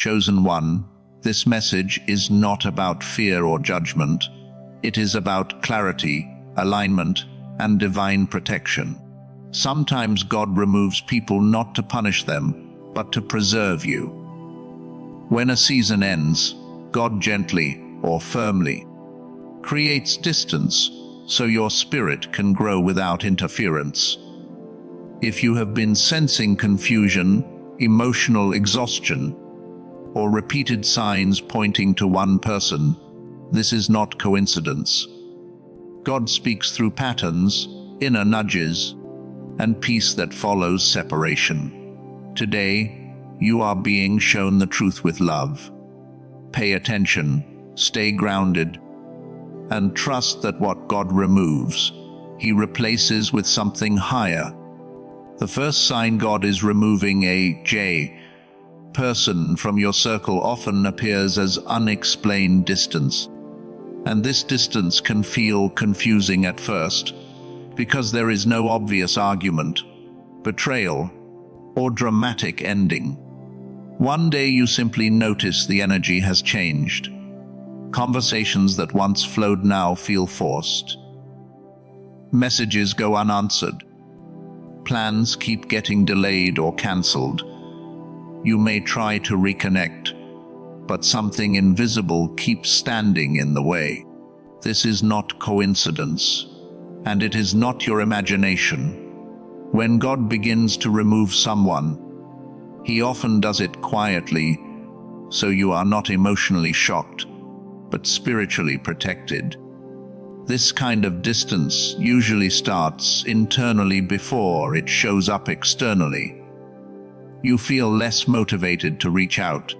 Chosen one, this message is not about fear or judgment. It is about clarity, alignment, and divine protection. Sometimes God removes people not to punish them, but to preserve you. When a season ends, God gently or firmly creates distance so your spirit can grow without interference. If you have been sensing confusion, emotional exhaustion, or repeated signs pointing to one person, this is not coincidence. God speaks through patterns, inner nudges, and peace that follows separation. Today, you are being shown the truth with love. Pay attention, stay grounded, and trust that what God removes, He replaces with something higher. The first sign God is removing a person from your circle often appears as unexplained distance. And this distance can feel confusing at first, because there is no obvious argument, betrayal, or dramatic ending. One day you simply notice the energy has changed. Conversations that once flowed now feel forced. Messages go unanswered. Plans keep getting delayed or cancelled. You may try to reconnect, but something invisible keeps standing in the way. This is not coincidence, and it is not your imagination. When God begins to remove someone, He often does it quietly, so you are not emotionally shocked, but spiritually protected. This kind of distance usually starts internally before it shows up externally. You feel less motivated to reach out.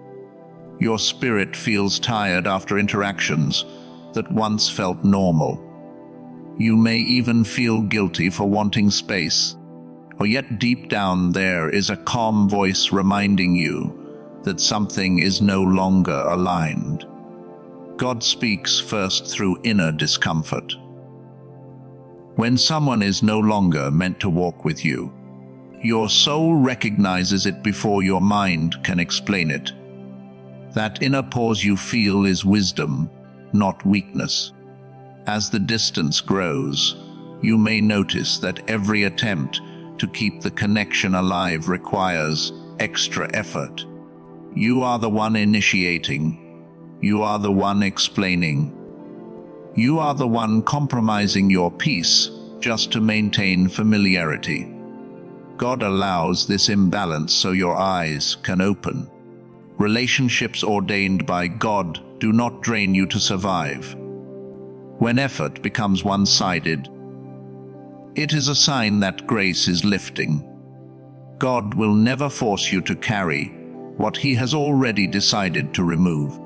Your spirit feels tired after interactions that once felt normal. You may even feel guilty for wanting space, or yet deep down there is a calm voice reminding you that something is no longer aligned. God speaks first through inner discomfort. When someone is no longer meant to walk with you, your soul recognizes it before your mind can explain it. That inner pause you feel is wisdom, not weakness. As the distance grows, you may notice that every attempt to keep the connection alive requires extra effort. You are the one initiating. You are the one explaining. You are the one compromising your peace just to maintain familiarity. God allows this imbalance so your eyes can open. Relationships ordained by God do not drain you to survive. When effort becomes one-sided, it is a sign that grace is lifting. God will never force you to carry what He has already decided to remove.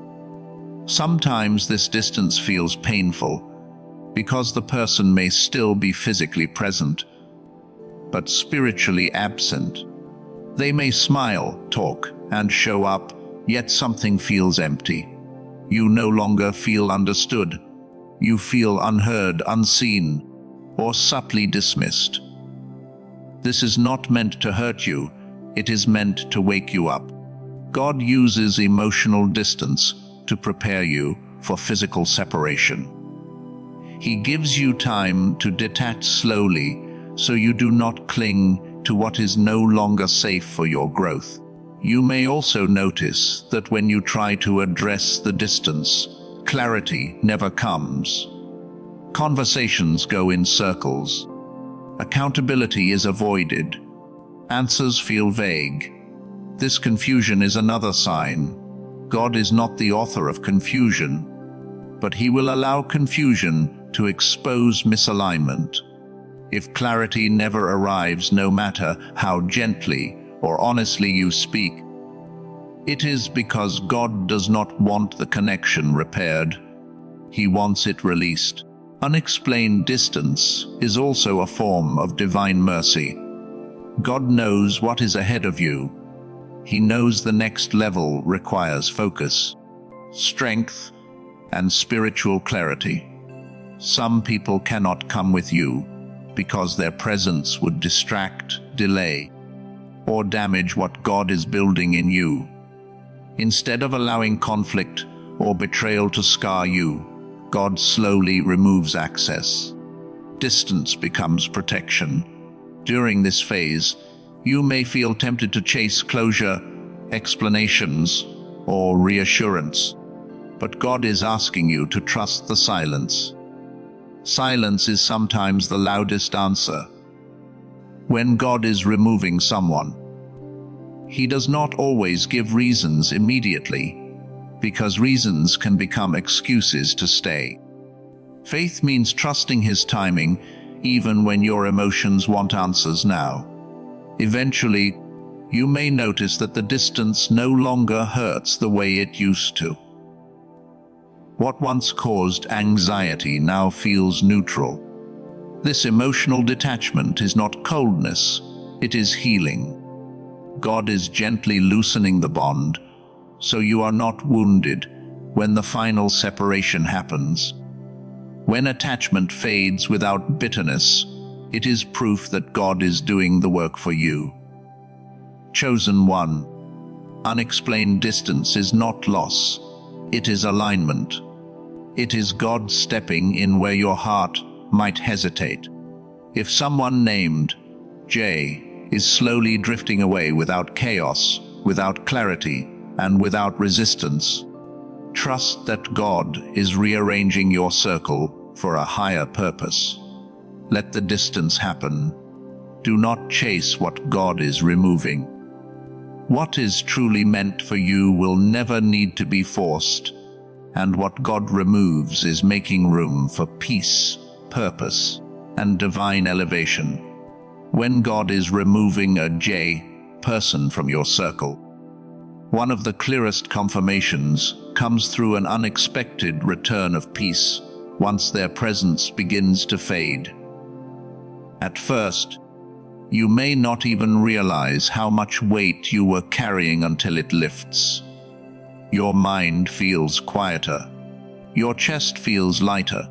Sometimes this distance feels painful because the person may still be physically present, but spiritually absent. They may smile, talk, and show up, yet something feels empty. You no longer feel understood. You feel unheard, unseen, or subtly dismissed. This is not meant to hurt you. It is meant to wake you up. God uses emotional distance to prepare you for physical separation. He gives you time to detach slowly so you do not cling to what is no longer safe for your growth. You may also notice that when you try to address the distance, clarity never comes. Conversations go in circles. Accountability is avoided. Answers feel vague. This confusion is another sign. God is not the author of confusion, but He will allow confusion to expose misalignment. If clarity never arrives, no matter how gently or honestly you speak, it is because God does not want the connection repaired. He wants it released. Unexplained distance is also a form of divine mercy. God knows what is ahead of you. He knows the next level requires focus, strength, and spiritual clarity. Some people cannot come with you because their presence would distract, delay, or damage what God is building in you. Instead of allowing conflict or betrayal to scar you, God slowly removes access. Distance becomes protection. During this phase, you may feel tempted to chase closure, explanations, or reassurance. But God is asking you to trust the silence. Silence is sometimes the loudest answer. When God is removing someone, He does not always give reasons immediately, because reasons can become excuses to stay. Faith means trusting His timing, even when your emotions want answers now. Eventually, you may notice that the distance no longer hurts the way it used to. What once caused anxiety now feels neutral. This emotional detachment is not coldness, it is healing. God is gently loosening the bond, so you are not wounded when the final separation happens. When attachment fades without bitterness, it is proof that God is doing the work for you. Chosen one. Unexplained distance is not loss, it is alignment. It is God stepping in where your heart might hesitate. If someone named J is slowly drifting away without chaos, without clarity, and without resistance, trust that God is rearranging your circle for a higher purpose. Let the distance happen. Do not chase what God is removing. What is truly meant for you will never need to be forced, and what God removes is making room for peace, purpose, and divine elevation. When God is removing a J person from your circle, one of the clearest confirmations comes through an unexpected return of peace once their presence begins to fade. At first, you may not even realize how much weight you were carrying until it lifts. Your mind feels quieter. Your chest feels lighter.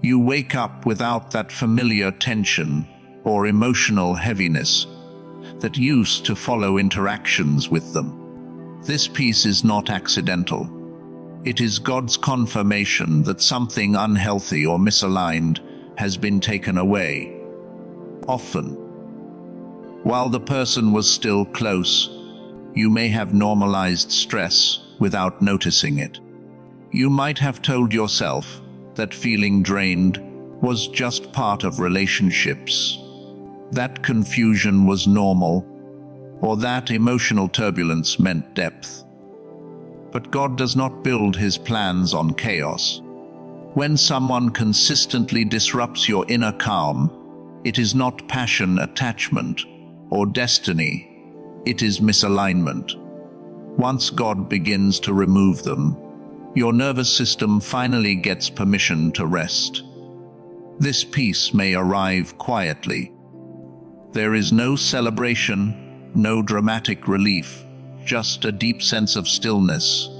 You wake up without that familiar tension or emotional heaviness that used to follow interactions with them. This peace is not accidental. It is God's confirmation that something unhealthy or misaligned has been taken away. Often, while the person was still close, you may have normalized stress without noticing it. You might have told yourself that feeling drained was just part of relationships, that confusion was normal, or that emotional turbulence meant depth. But God does not build His plans on chaos. When someone consistently disrupts your inner calm, it is not passion, attachment, or destiny. It is misalignment. Once God begins to remove them, your nervous system finally gets permission to rest. This peace may arrive quietly. There is no celebration, no dramatic relief, just a deep sense of stillness.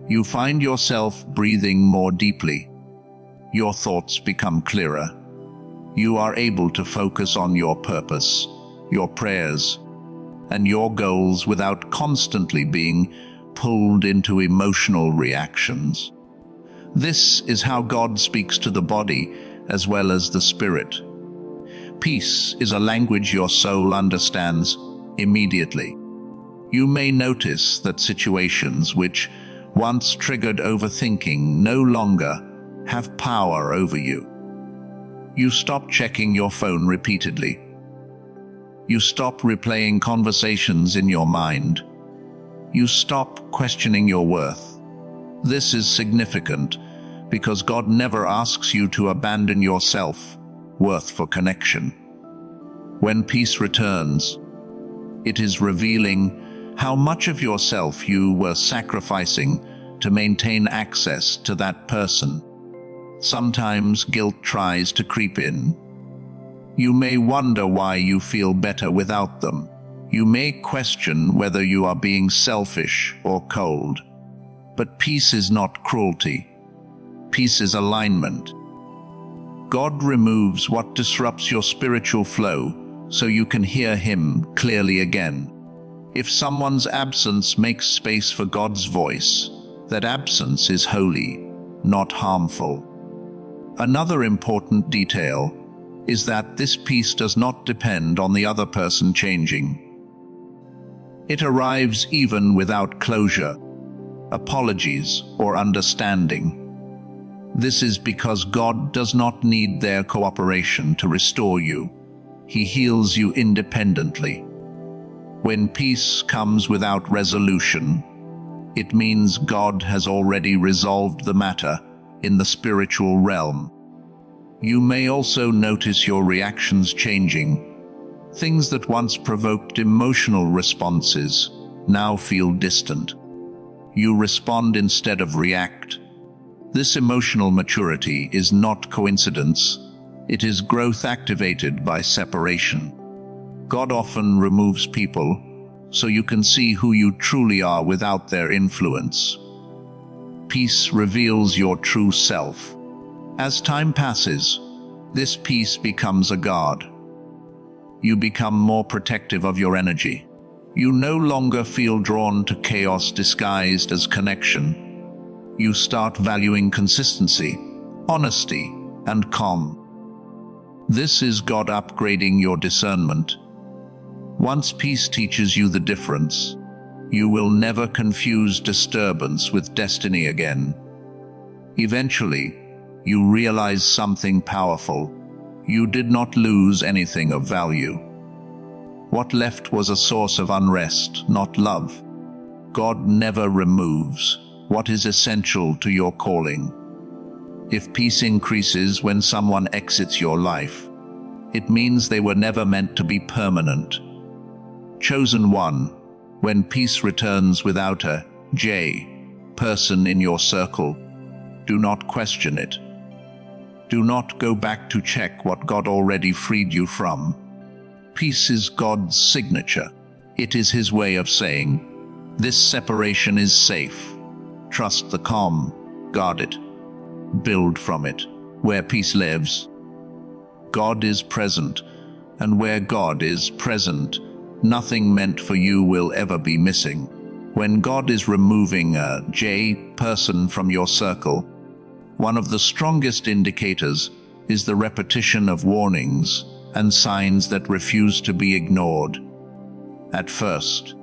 You find yourself breathing more deeply. Your thoughts become clearer. You are able to focus on your purpose, your prayers, and your goals without constantly being pulled into emotional reactions. This is how God speaks to the body as well as the spirit. Peace is a language your soul understands immediately. You may notice that situations which once triggered overthinking no longer have power over you. You stop checking your phone repeatedly. You stop replaying conversations in your mind. You stop questioning your worth. This is significant because God never asks you to abandon your self-worth for connection. When peace returns, it is revealing how much of yourself you were sacrificing to maintain access to that person. Sometimes guilt tries to creep in. You may wonder why you feel better without them. You may question whether you are being selfish or cold. But peace is not cruelty. Peace is alignment. God removes what disrupts your spiritual flow so you can hear Him clearly again. If someone's absence makes space for God's voice, that absence is holy, not harmful. Another important detail is that this peace does not depend on the other person changing. It arrives even without closure, apologies, or understanding. This is because God does not need their cooperation to restore you. He heals you independently. When peace comes without resolution, it means God has already resolved the matter in the spiritual realm. You may also notice your reactions changing. Things that once provoked emotional responses now feel distant. You respond instead of react. This emotional maturity is not coincidence. It is growth activated by separation. God often removes people so you can see who you truly are without their influence. Peace reveals your true self. As time passes, this peace becomes a guard. You become more protective of your energy. You no longer feel drawn to chaos disguised as connection. You start valuing consistency, honesty, and calm. This is God upgrading your discernment. Once peace teaches you the difference, you will never confuse disturbance with destiny again. Eventually, you realize something powerful. You did not lose anything of value. What left was a source of unrest, not love. God never removes what is essential to your calling. If peace increases when someone exits your life, it means they were never meant to be permanent. Chosen one, when peace returns without a person in your circle, do not question it. Do not go back to check what God already freed you from. Peace is God's signature. It is His way of saying, this separation is safe. Trust the calm, guard it, build from it. Where peace lives, God is present, and where God is present, nothing meant for you will ever be missing. When God is removing a person from your circle, one of the strongest indicators is the repetition of warnings and signs that refuse to be ignored. At first,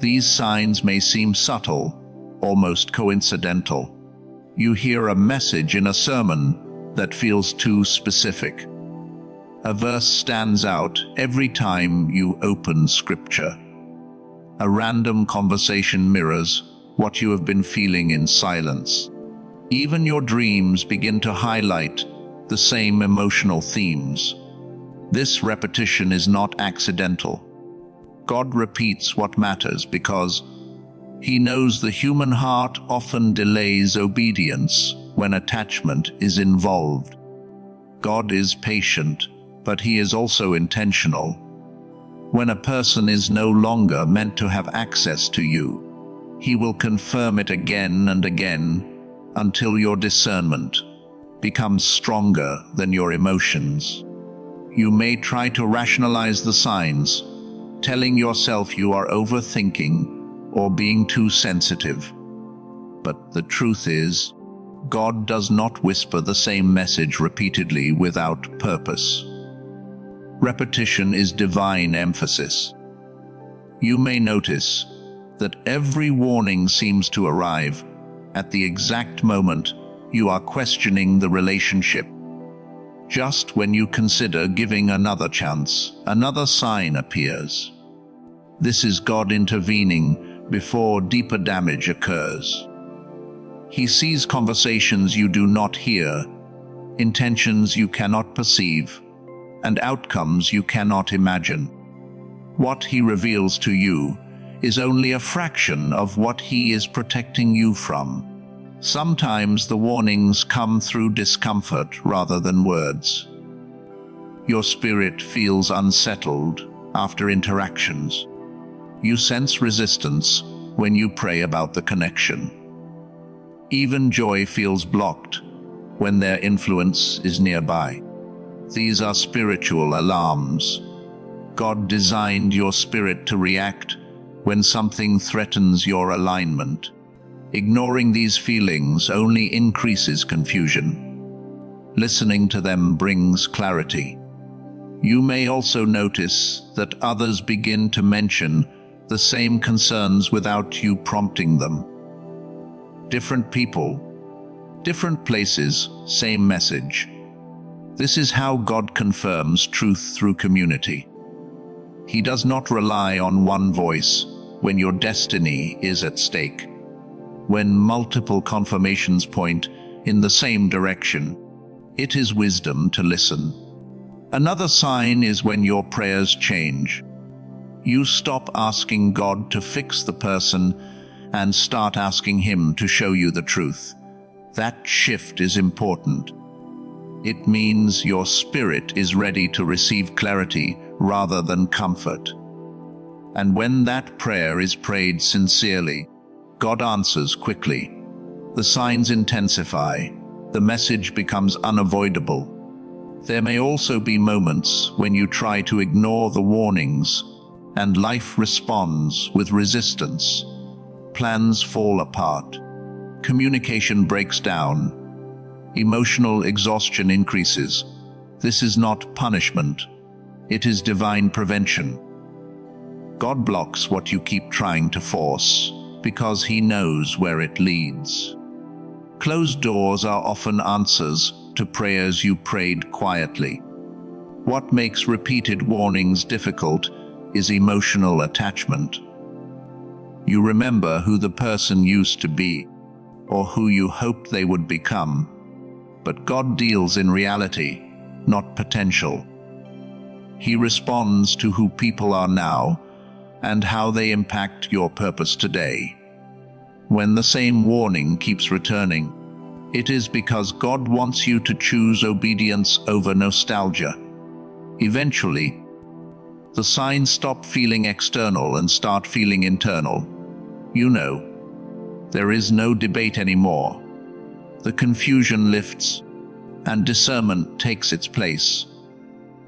these signs may seem subtle, almost coincidental. You hear a message in a sermon that feels too specific. A verse stands out every time you open Scripture. A random conversation mirrors what you have been feeling in silence. Even your dreams begin to highlight the same emotional themes. This repetition is not accidental. God repeats what matters because He knows the human heart often delays obedience when attachment is involved. God is patient, but He is also intentional. When a person is no longer meant to have access to you, He will confirm it again and again until your discernment becomes stronger than your emotions. You may try to rationalize the signs, telling yourself you are overthinking or being too sensitive. But the truth is, God does not whisper the same message repeatedly without purpose. Repetition is divine emphasis. You may notice that every warning seems to arrive at the exact moment you are questioning the relationship. Just when you consider giving another chance, another sign appears. This is God intervening before deeper damage occurs. He sees conversations you do not hear, intentions you cannot perceive, and outcomes you cannot imagine. What He reveals to you is only a fraction of what He is protecting you from. Sometimes the warnings come through discomfort rather than words. Your spirit feels unsettled after interactions. You sense resistance when you pray about the connection. Even joy feels blocked when their influence is nearby. These are spiritual alarms. God designed your spirit to react when something threatens your alignment. Ignoring these feelings only increases confusion. Listening to them brings clarity. You may also notice that others begin to mention the same concerns without you prompting them. Different people, different places, same message. This is how God confirms truth through community. He does not rely on one voice when your destiny is at stake. When multiple confirmations point in the same direction, it is wisdom to listen. Another sign is when your prayers change. You stop asking God to fix the person and start asking Him to show you the truth. That shift is important. It means your spirit is ready to receive clarity rather than comfort. And when that prayer is prayed sincerely, God answers quickly. The signs intensify. The message becomes unavoidable. There may also be moments when you try to ignore the warnings, and life responds with resistance. Plans fall apart. Communication breaks down. Emotional exhaustion increases. This is not punishment. It is divine prevention. God blocks what you keep trying to force, because He knows where it leads. Closed doors are often answers to prayers you prayed quietly. What makes repeated warnings difficult is emotional attachment. You remember who the person used to be, or who you hoped they would become. But God deals in reality, not potential. He responds to who people are now and how they impact your purpose today. When the same warning keeps returning, it is because God wants you to choose obedience over nostalgia. Eventually, the signs stop feeling external and start feeling internal. You know, there is no debate anymore. The confusion lifts, and discernment takes its place.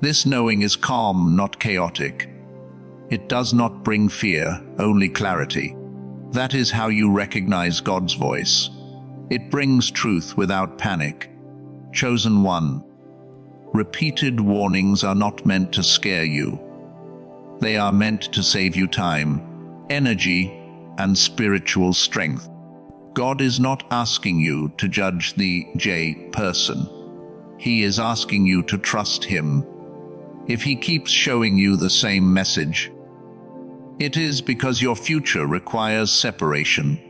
This knowing is calm, not chaotic. It does not bring fear, only clarity. That is how you recognize God's voice. It brings truth without panic. Chosen one. Repeated warnings are not meant to scare you. They are meant to save you time, energy, and spiritual strength. God is not asking you to judge the person. He is asking you to trust Him. If He keeps showing you the same message, it is because your future requires separation.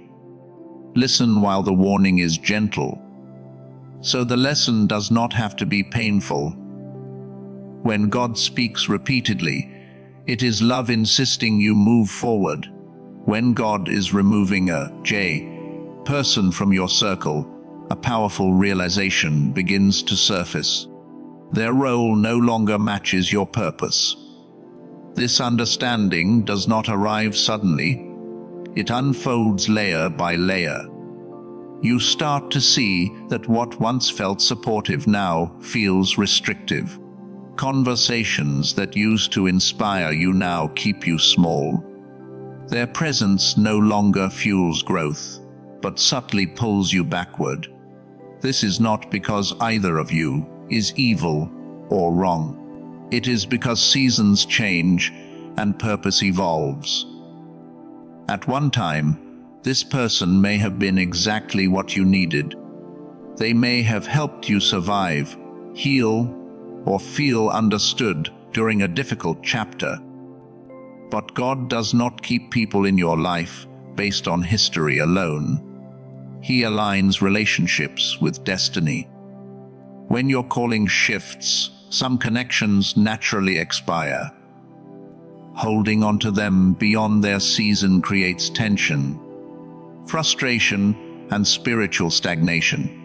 Listen while the warning is gentle, so the lesson does not have to be painful. When God speaks repeatedly, it is love insisting you move forward. When God is removing a person from your circle, a powerful realization begins to surface. Their role no longer matches your purpose. This understanding does not arrive suddenly. It unfolds layer by layer. You start to see that what once felt supportive now feels restrictive. Conversations that used to inspire you now keep you small. Their presence no longer fuels growth, but subtly pulls you backward. This is not because either of you is evil or wrong. It is because seasons change and purpose evolves. At one time, this person may have been exactly what you needed. They may have helped you survive, heal, or feel understood during a difficult chapter. But God does not keep people in your life based on history alone. He aligns relationships with destiny. When your calling shifts, some connections naturally expire. Holding on to them beyond their season creates tension, frustration, and spiritual stagnation.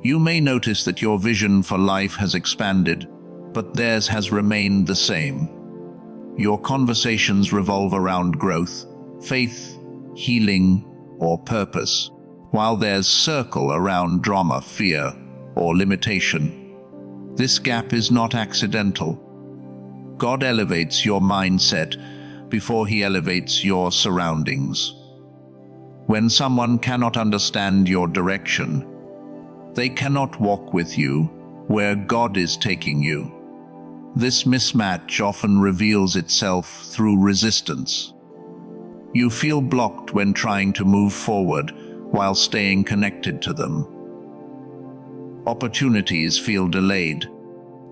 You may notice that your vision for life has expanded, but theirs has remained the same. Your conversations revolve around growth, faith, healing, or purpose, while theirs circle around drama, fear, or limitation. This gap is not accidental. God elevates your mindset before he elevates your surroundings. When someone cannot understand your direction, they cannot walk with you where God is taking you. This mismatch often reveals itself through resistance. You feel blocked when trying to move forward while staying connected to them. Opportunities feel delayed.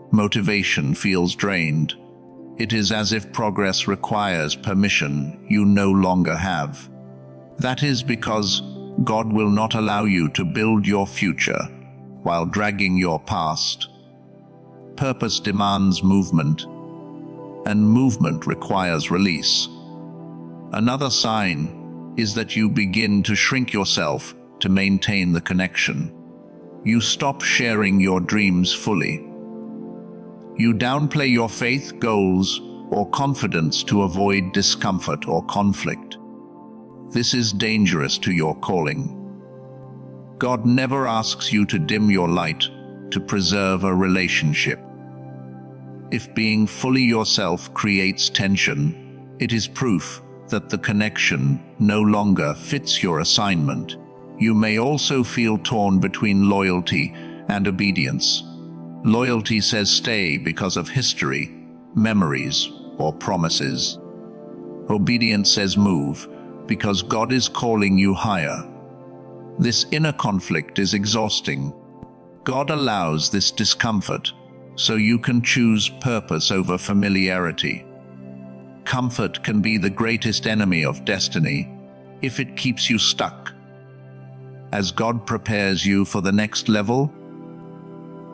Motivation feels drained. It is as if progress requires permission you no longer have. That is because God will not allow you to build your future while dragging your past. Purpose demands movement, and movement requires release. Another sign is that you begin to shrink yourself to maintain the connection. You stop sharing your dreams fully. You downplay your faith, goals, or confidence to avoid discomfort or conflict. This is dangerous to your calling. God never asks you to dim your light to preserve a relationship. If being fully yourself creates tension, it is proof that the connection no longer fits your assignment. You may also feel torn between loyalty and obedience. Loyalty says stay because of history, memories, or promises. Obedience says move because God is calling you higher. This inner conflict is exhausting. God allows this discomfort so you can choose purpose over familiarity. Comfort can be the greatest enemy of destiny if it keeps you stuck. As God prepares you for the next level,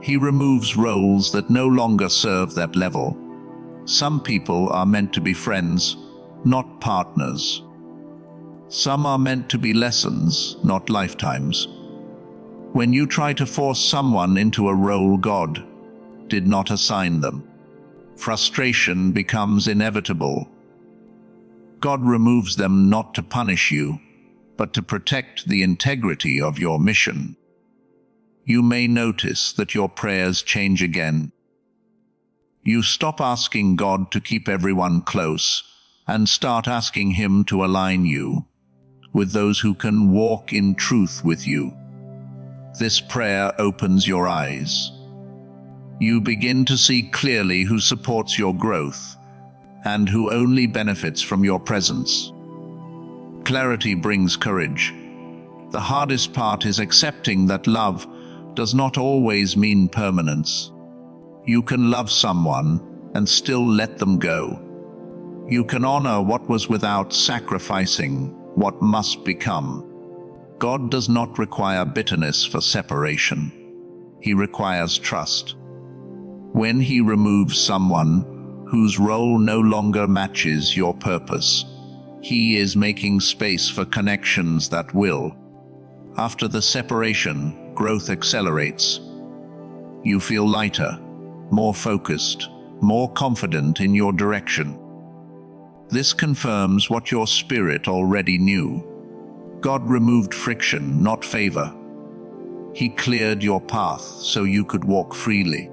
He removes roles that no longer serve that level. Some people are meant to be friends, not partners. Some are meant to be lessons, not lifetimes. When you try to force someone into a role God did not assign them, frustration becomes inevitable. God removes them not to punish you, but to protect the integrity of your mission. You may notice that your prayers change again. You stop asking God to keep everyone close and start asking Him to align you with those who can walk in truth with you. This prayer opens your eyes. You begin to see clearly who supports your growth and who only benefits from your presence. Clarity brings courage. The hardest part is accepting that love does not always mean permanence. You can love someone and still let them go. You can honor what was without sacrificing what must become. God does not require bitterness for separation. He requires trust. When He removes someone whose role no longer matches your purpose, He is making space for connections that will. After the separation, growth accelerates. You feel lighter, more focused, more confident in your direction. This confirms what your spirit already knew. God removed friction, not favor. He cleared your path so you could walk freely.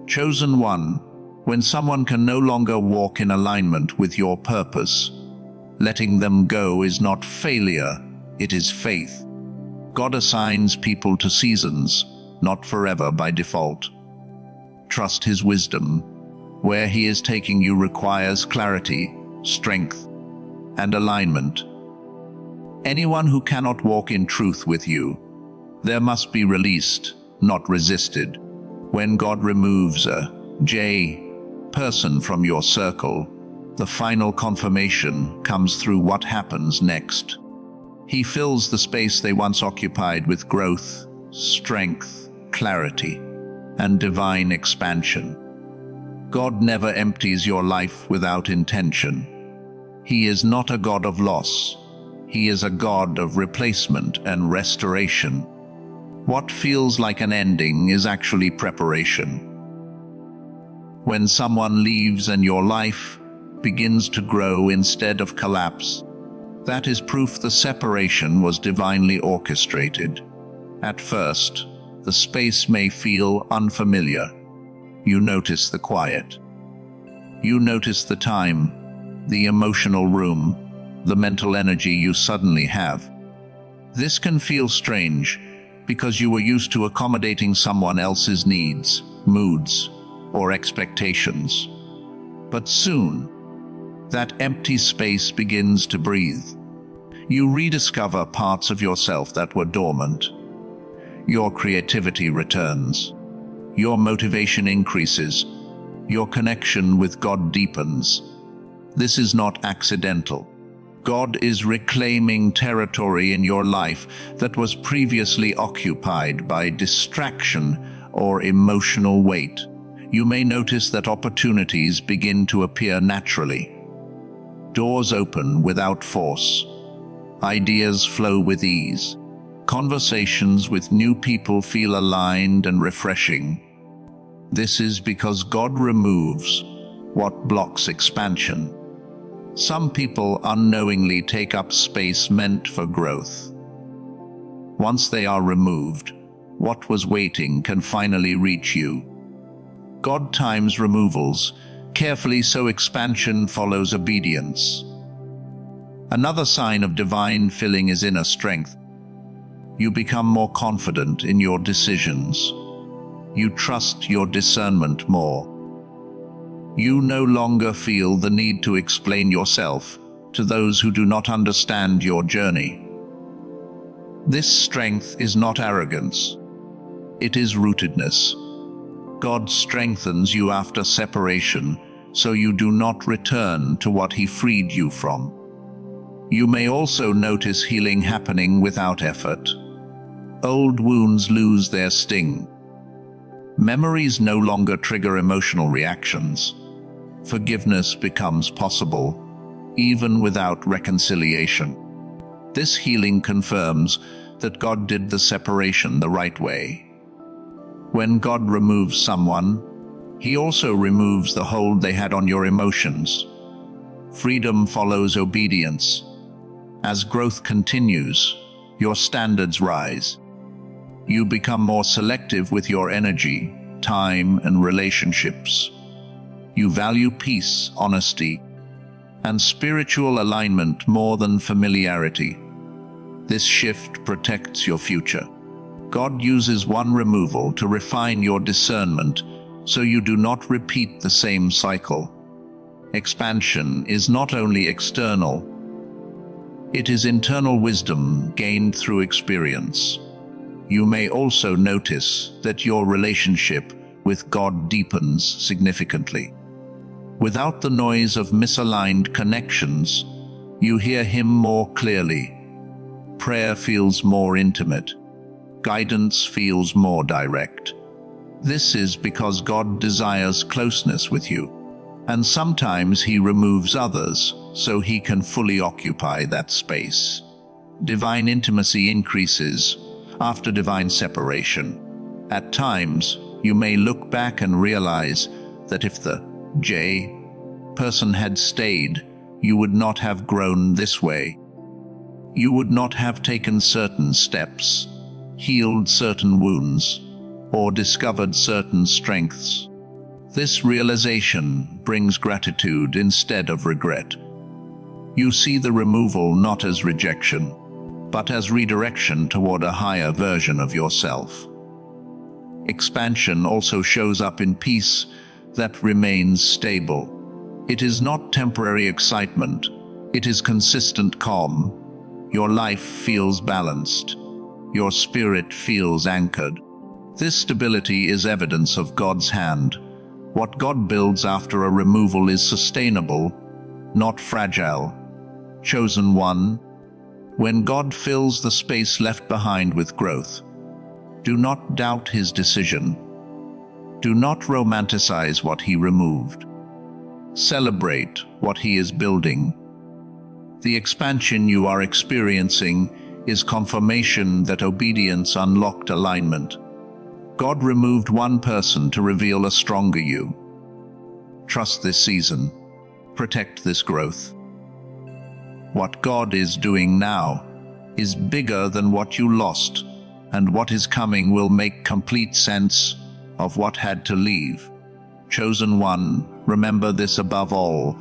Chosen one, when someone can no longer walk in alignment with your purpose, letting them go is not failure, it is faith. God assigns people to seasons, not forever by default. Trust His wisdom. Where He is taking you requires clarity, strength, and alignment. Anyone who cannot walk in truth with you, there must be released, not resisted. When God removes a person from your circle, the final confirmation comes through what happens next. He fills the space they once occupied with growth, strength, clarity, and divine expansion. God never empties your life without intention. He is not a God of loss. He is a God of replacement and restoration. What feels like an ending is actually preparation. When someone leaves and your life begins to grow instead of collapse, that is proof the separation was divinely orchestrated. At first, the space may feel unfamiliar. You notice the quiet. You notice the time, the emotional room, the mental energy you suddenly have. This can feel strange because you were used to accommodating someone else's needs, moods, or expectations. But soon, that empty space begins to breathe. You rediscover parts of yourself that were dormant. Your creativity returns. Your motivation increases. Your connection with God deepens. This is not accidental. God is reclaiming territory in your life that was previously occupied by distraction or emotional weight. You may notice that opportunities begin to appear naturally. Doors open without force. Ideas flow with ease. Conversations with new people feel aligned and refreshing. This is because God removes what blocks expansion. Some people unknowingly take up space meant for growth. Once they are removed, what was waiting can finally reach you. God times removals carefully so expansion follows obedience. Another sign of divine filling is inner strength. You become more confident in your decisions. You trust your discernment more. You no longer feel the need to explain yourself to those who do not understand your journey. This strength is not arrogance. It is rootedness. God strengthens you after separation, so you do not return to what He freed you from. You may also notice healing happening without effort. Old wounds lose their sting. Memories no longer trigger emotional reactions. Forgiveness becomes possible, even without reconciliation. This healing confirms that God did the separation the right way. When God removes someone, He also removes the hold they had on your emotions. Freedom follows obedience. As growth continues, your standards rise. You become more selective with your energy, time, and relationships. You value peace, honesty, and spiritual alignment more than familiarity. This shift protects your future. God uses one removal to refine your discernment so you do not repeat the same cycle. Expansion is not only external, it is internal wisdom gained through experience. You may also notice that your relationship with God deepens significantly. Without the noise of misaligned connections, you hear Him more clearly. Prayer feels more intimate. Guidance feels more direct. This is because God desires closeness with you, and sometimes He removes others so He can fully occupy that space. Divine intimacy increases after divine separation. At times, you may look back and realize that if the J person had stayed, you would not have grown this way. You would not have taken certain steps, healed certain wounds, or discovered certain strengths. This realization brings gratitude instead of regret. You see the removal not as rejection, but as redirection toward a higher version of yourself. Expansion also shows up in peace that remains stable. It is not temporary excitement, it is consistent calm. Your life feels balanced. Your spirit feels anchored. This stability is evidence of God's hand. What God builds after a removal is sustainable, not fragile. Chosen one, when God fills the space left behind with growth, do not doubt His decision. Do not romanticize what He removed. Celebrate what He is building. The expansion you are experiencing is confirmation that obedience unlocked alignment. God removed one person to reveal a stronger you. Trust this season. Protect this growth. What God is doing now is bigger than what you lost, and what is coming will make complete sense of what had to leave. Chosen one, remember this above all: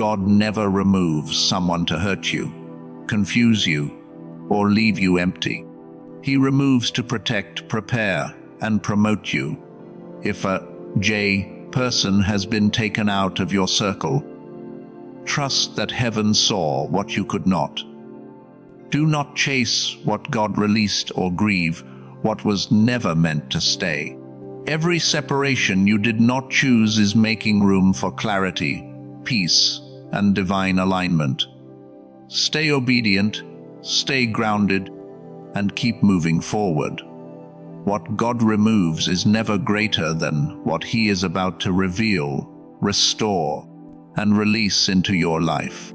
God never removes someone to hurt you, confuse you, or leave you empty. He removes to protect, prepare, and promote you. If a person has been taken out of your circle, trust that heaven saw what you could not. Do not chase what God released or grieve what was never meant to stay. Every separation you did not choose is making room for clarity, peace, and divine alignment. Stay obedient, stay grounded, and keep moving forward. What God removes is never greater than what He is about to reveal, restore, and release into your life.